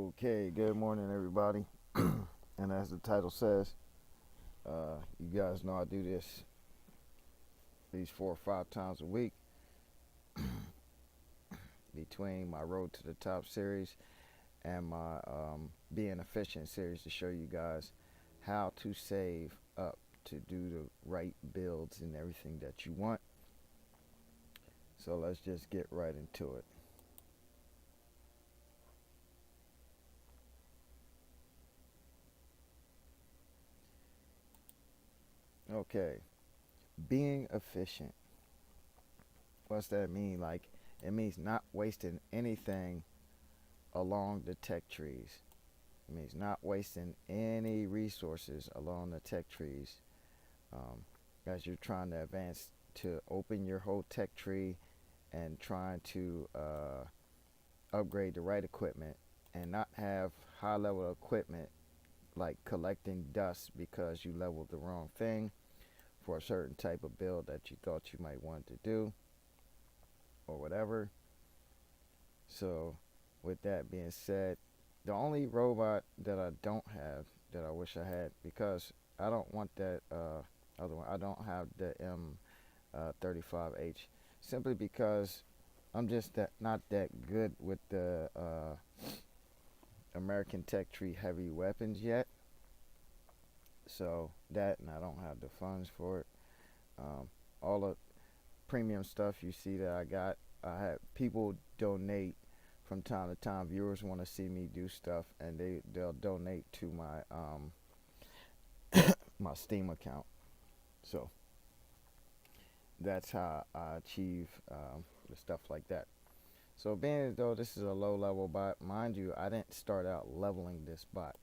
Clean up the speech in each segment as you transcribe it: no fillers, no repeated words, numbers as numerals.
Okay, good morning, everybody. And as the title says, you guys know I do this these 4 or 5 times a week between my Road to the Top series and my Being Efficient series to show you guys how to save up to do the right builds and everything that you want. So let's just get right into it. Okay, being efficient. What's that mean? Like, it means not wasting anything along the tech trees. It means not wasting any resources along the tech trees as you're trying to advance to open your whole tech tree and trying to upgrade the right equipment and not have high level equipment like collecting dust because you leveled the wrong thing for a certain type of build that you thought you might want to do or whatever. So with that being said, the only robot that I don't have that I wish I had, because I don't want that other one. I don't have the M35H simply because I'm just not that good with the American Tech Tree heavy weapons yet. So that, and I don't have the funds for it. All the premium stuff you see that I have people donate from time to time. Viewers want to see me do stuff, and they'll donate to my Steam account. So that's how I achieve the stuff like that. So being as though this is a low level bot, mind you, I didn't start out leveling this bot.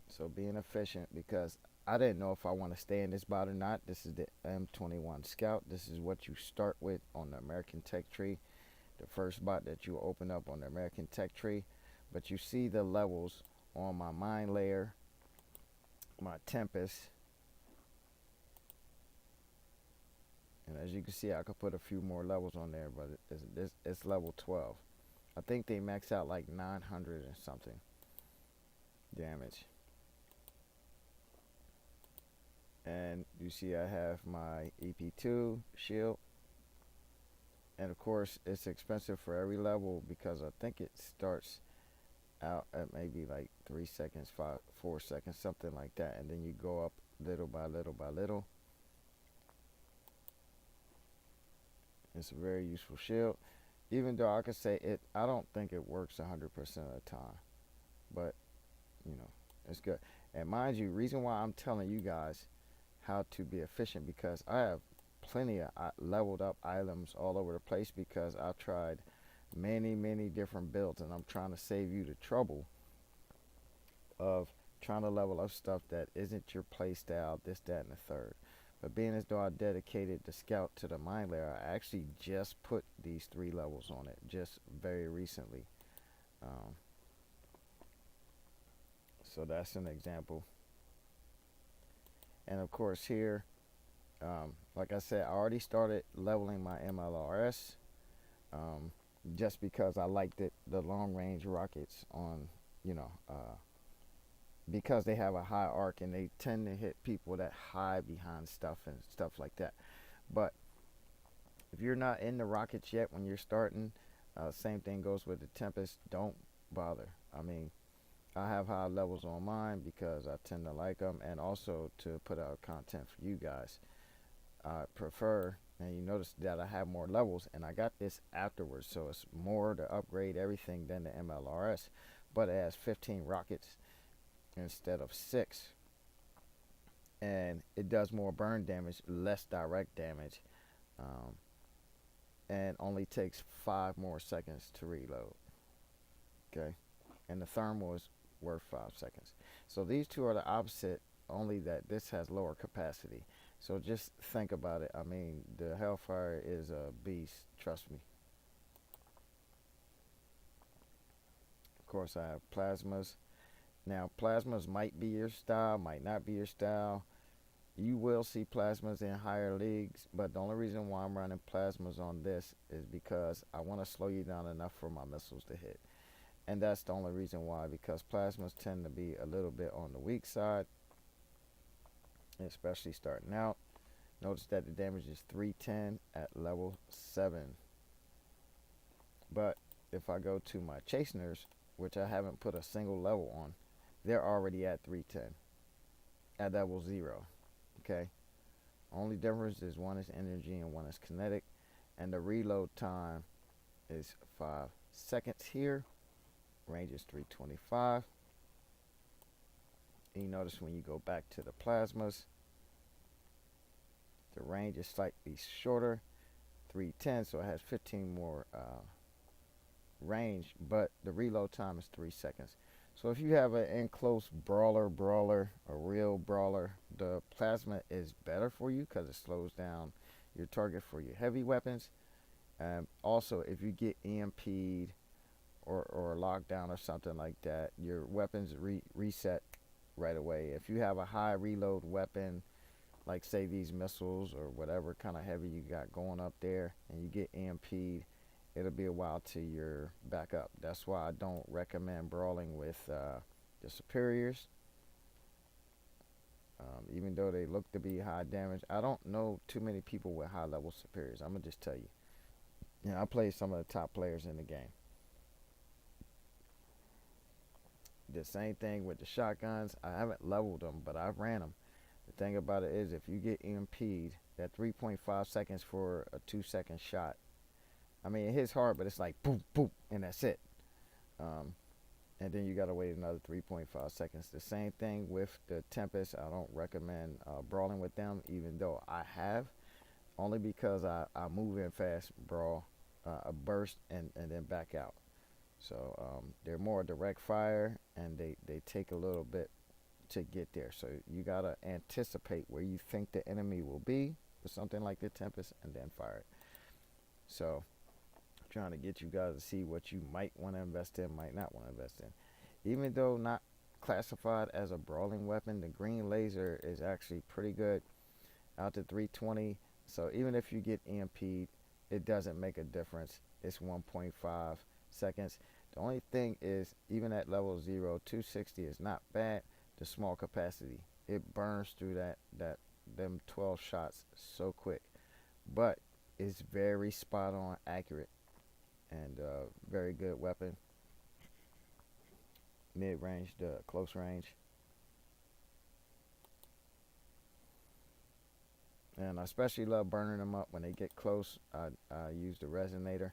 So being efficient, because I didn't know if I want to stay in this bot or not. This is the M21 Scout. This is what you start with on the American Tech Tree. The first bot that you open up on the American Tech Tree. But you see the levels on my mine layer, my Tempest, and as you can see, I could put a few more levels on there, but it's level 12. I think they max out like 900 and something damage. And you see I have my EP2 shield, and of course it's expensive for every level because I think it starts out at maybe like 3 seconds, 4 seconds, something like that, and then you go up little by little by little. It's a very useful shield, even though I could say it, I don't think it works 100% of the time, but you know, it's good. And mind you, reason why I'm telling you guys how to be efficient, because I have plenty of leveled up items all over the place because I've tried many different builds, and I'm trying to save you the trouble of trying to level up stuff that isn't your play style, this, that, and the third. But being as though I dedicated the Scout to the mine layer, I actually just put these 3 levels on it just very recently. Um, so that's an example. And of course here, like I said, I already started leveling my MLRS just because I liked the long range rockets on, you know, because they have a high arc and they tend to hit people that hide behind stuff and stuff like that. But if you're not in the rockets yet when you're starting, same thing goes with the Tempest. Don't bother. I mean, I have high levels on mine because I tend to like them, and also to put out content for you guys. I prefer, and you notice that I have more levels, and I got this afterwards, so it's more to upgrade everything than the MLRS, but it has 15 rockets instead of 6, and it does more burn damage, less direct damage, um, and only takes 5 more seconds to reload. Okay, and the thermal is worth 5 seconds. So these two are the opposite, only that this has lower capacity. So just think about it. I mean, the Hellfire is a beast, trust me. Of course, I have plasmas. Now, plasmas might be your style, might not be your style. You will see plasmas in higher leagues, but the only reason why I'm running plasmas on this is because I want to slow you down enough for my missiles to hit. And that's the only reason why, because plasmas tend to be a little bit on the weak side, especially starting out. Notice that the damage is 310 at level 7. But if I go to my chasteners, which I haven't put a single level on, they're already at 310 at level 0. Okay, only difference is one is energy and one is kinetic, and the reload time is 5 seconds here. Range is 325. And you notice when you go back to the plasmas, the range is slightly shorter, 310, so it has 15 more range, but the reload time is 3 seconds. So if you have an enclose brawler, a real brawler, the plasma is better for you because it slows down your target for your heavy weapons. Also, if you get EMP'd or locked down or something like that, your weapons reset right away. If you have a high reload weapon, like say these missiles or whatever kind of heavy you got going up there, and you get EMP'd, it'll be a while till you're back up. That's why I don't recommend brawling with the superiors. Even though they look to be high damage, I don't know too many people with high level superiors. I'm gonna just tell you. You know, I play some of the top players in the game. The same thing with the shotguns. I haven't leveled them, but I've ran them. The thing about it is, if you get EMP'd, that 3.5 seconds for a 2-second shot. I mean, it hits hard, but it's like boom, boom, and that's it. And then you gotta wait another 3.5 seconds. The same thing with the Tempest. I don't recommend brawling with them, even though I have, only because I move in fast, brawl, a burst, and then back out. So they're more direct fire, and they take a little bit to get there. So you gotta anticipate where you think the enemy will be with something like the Tempest, and then fire it. So trying to get you guys to see what you might want to invest in, might not want to invest in. Even though not classified as a brawling weapon, the green laser is actually pretty good out to 320. So even if you get EMP'd, it doesn't make a difference. It's 1.5 seconds. The only thing is, even at level 0, 260 is not bad. The small capacity, it burns through them 12 shots so quick, but it's very spot on accurate, and very good weapon. Mid range to close range. And I especially love burning them up when they get close. I use the resonator.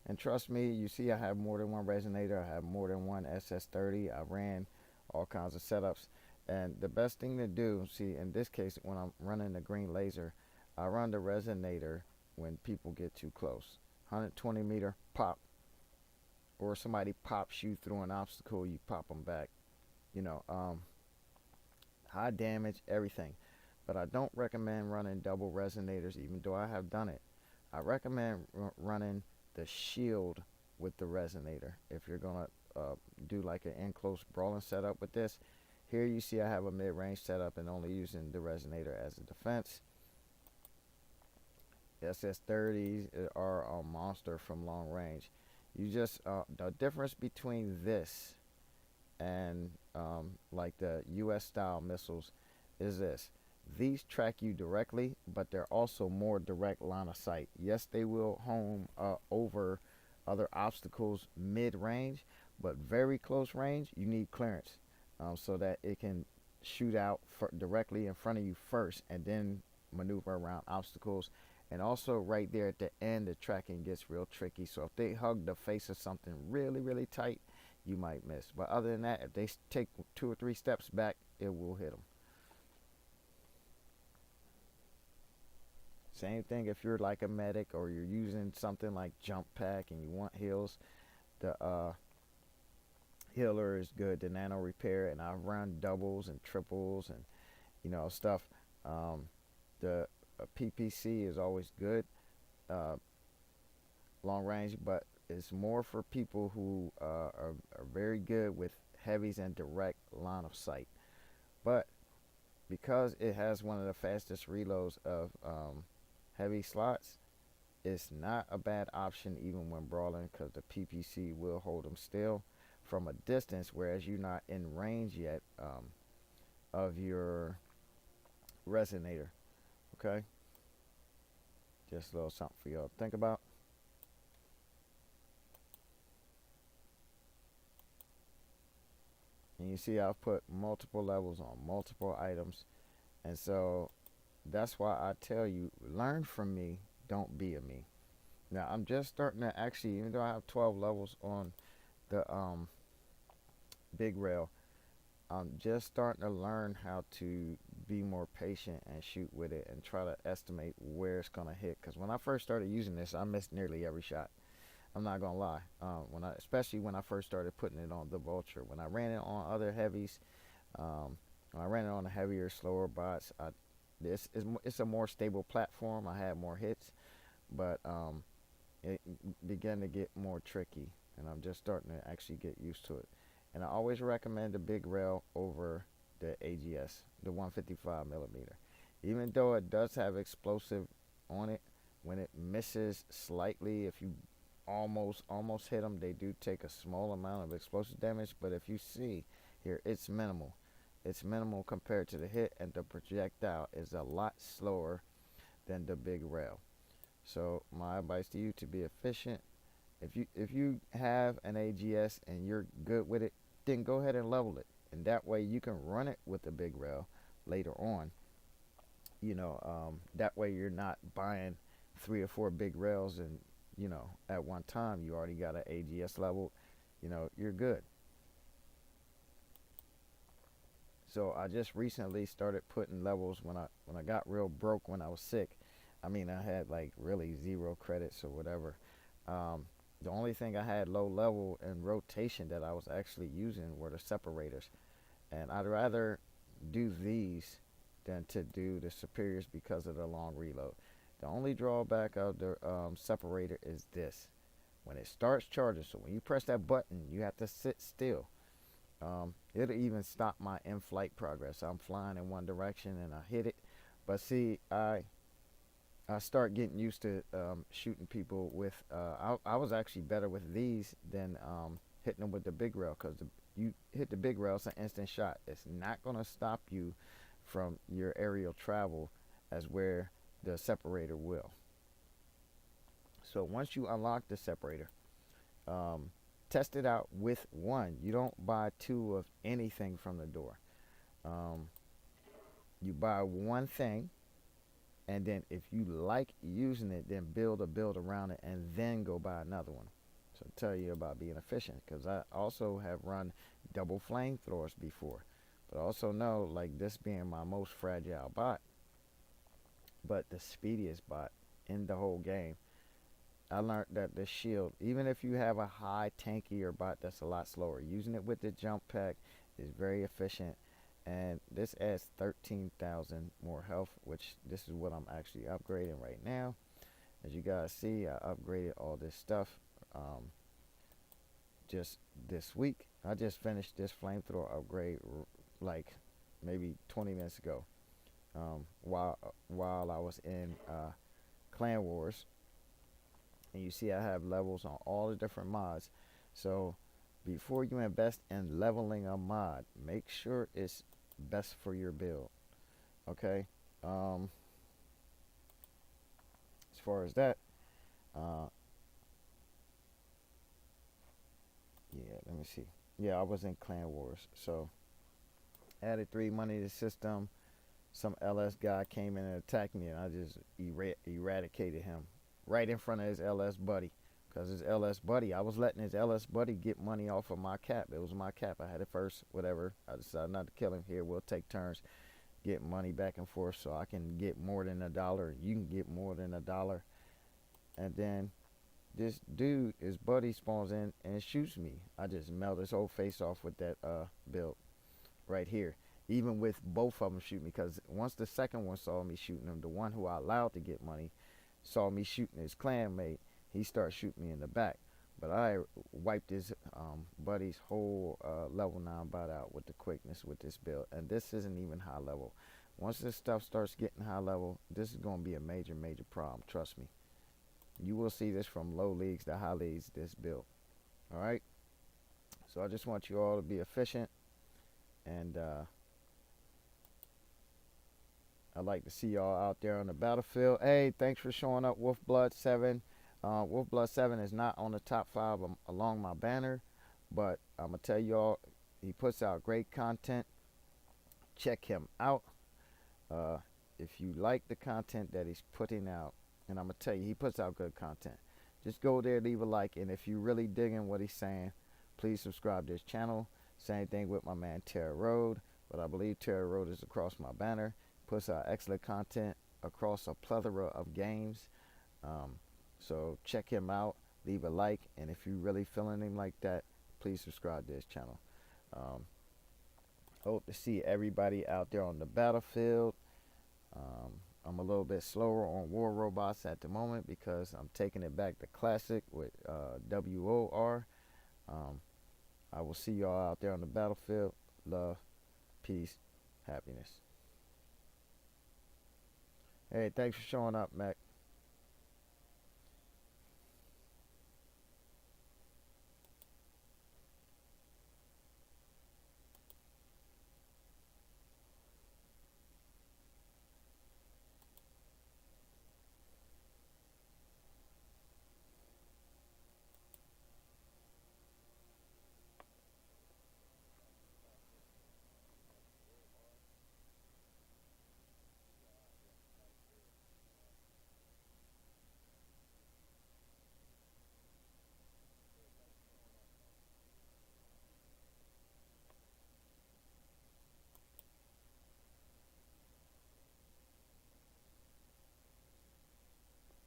And trust me, you see I have more than one resonator. I have more than one SS30. I ran all kinds of setups. And the best thing to do, see, in this case, when I'm running the green laser, I run the resonator when people get too close. 120 meter, pop. Or somebody pops you through an obstacle, you pop them back. You know, high damage, everything. But I don't recommend running double resonators, even though I have done it. I recommend running the shield with the resonator if you're gonna do like an in-close brawling setup with this. Here you see I have a mid-range setup and only using the resonator as a defense. SS30s are a monster from long range. You just the difference between this and like the US style missiles is this: these track you directly, but they're also more direct line of sight. Yes, they will home over other obstacles mid-range, but very close range you need clearance, so that it can shoot out directly in front of you first and then maneuver around obstacles. And also right there at the end, the tracking gets real tricky. So if they hug the face of something really, really tight, you might miss. But other than that, if they take 2 or 3 steps back, it will hit them. Same thing if you're like a medic or you're using something like jump pack and you want heals. The healer is good, the nano repair, and I've run doubles and triples and stuff. The PPC is always good, long range, but it's more for people who are very good with heavies and direct line of sight. But because it has one of the fastest reloads of heavy slots, it's not a bad option even when brawling, because the PPC will hold them still. from a distance, whereas you're not in range yet of your resonator. Okay, just a little something for y'all to think about. And you see I've put multiple levels on multiple items, and so that's why I tell you, learn from me, don't be a me. Now I'm just starting to actually, even though I have 12 levels on the big rail, I'm just starting to learn how to be more patient and shoot with it and try to estimate where it's gonna hit. Because when I first started using this, I missed nearly every shot. I'm not gonna lie. Especially when I first started putting it on the Vulture. When I ran it on other heavies, when I ran it on the heavier, slower bots, it's a more stable platform. I had more hits, but it began to get more tricky, and I'm just starting to actually get used to it. And I always recommend the big rail over the AGS, the 155 millimeter. Even though it does have explosive on it, when it misses slightly, if you almost hit them, they do take a small amount of explosive damage. But if you see here, it's minimal. It's minimal compared to the hit, and the projectile is a lot slower than the big rail. So my advice to you, to be efficient, if you have an AGS and you're good with it, then go ahead and level it, and that way you can run it with the big rail later on. That way you're not buying 3 or 4 big rails, and at one time you already got an AGS level. You're good. So I just recently started putting levels when I got real broke when I was sick. I mean, I had like really 0 credits or whatever. The only thing I had low level and rotation that I was actually using were the separators, and I'd rather do these than to do the superiors because of the long reload. The only drawback of the separator is this: when it starts charging, so when you press that button, you have to sit still. It'll even stop my in-flight progress. I'm flying in one direction and I hit it, but see, I start getting used to shooting people with. I was actually better with these than hitting them with the big rail, because you hit the big rail, it's an instant shot. It's not gonna stop you from your aerial travel as where the separator will. So once you unlock the separator, um, test it out with one. You don't buy 2 of anything from the door. Um, you buy one thing, and then if you like using it, then build a build around it, and then go buy another one. So I'll tell you about being efficient, because I also have run double flamethrowers before, but I also know, like, this being my most fragile bot, but the speediest bot in the whole game, I learned that the shield, even if you have a high tankier bot that's a lot slower, using it with the jump pack is very efficient. And this adds 13,000 more health, which this is what I'm actually upgrading right now. As you guys see, I upgraded all this stuff just this week. I just finished this flamethrower upgrade like maybe 20 minutes ago, while I was in Clan Wars. And you see I have levels on all the different mods. So before you invest in leveling a mod, make sure it's best for your build. Okay. As far as that, uh, yeah, let me see. Yeah, I was in Clan Wars, so added 3 money to the system. Some LS guy came in and attacked me, and I just eradicated him right in front of his LS buddy. Because his LS buddy, I was letting his LS buddy get money off of my cap. It was my cap. I had it first, whatever. I decided not to kill him. Here, we'll take turns, get money back and forth, so I can get more than $1. You can get more than $1. And then this dude, his buddy, spawns in and shoots me. I just melt his whole face off with that build right here. Even with both of them shooting me, because once the second one saw me shooting him, the one who I allowed to get money saw me shooting his clanmate, he started shooting me in the back. But I wiped his buddy's whole level 9 bot out with the quickness with this build. And this isn't even high level. Once this stuff starts getting high level, this is going to be a major, major problem. Trust me. You will see this from low leagues to high leagues, this build. Alright? So I just want you all to be efficient, and I'd like to see y'all out there on the battlefield. Hey, thanks for showing up, Wolfblood7. Wolfblood7 is not on the top 5 along my banner, but I'm going to tell y'all, he puts out great content. Check him out. If you like the content that he's putting out, and I'm going to tell you, he puts out good content. Just go there, leave a like, and if you really digging what he's saying, please subscribe to his channel. Same thing with my man Terra Road, but I believe Terra Road is across my banner. Puts out excellent content across a plethora of games. So check him out, leave a like, and if you really feeling him like that, please subscribe to his channel. Hope to see everybody out there on the battlefield. I'm a little bit slower on War Robots at the moment because I'm taking it back to classic with WoR. I will see y'all out there on the battlefield. Love, peace, happiness. Hey, thanks for showing up, Mac.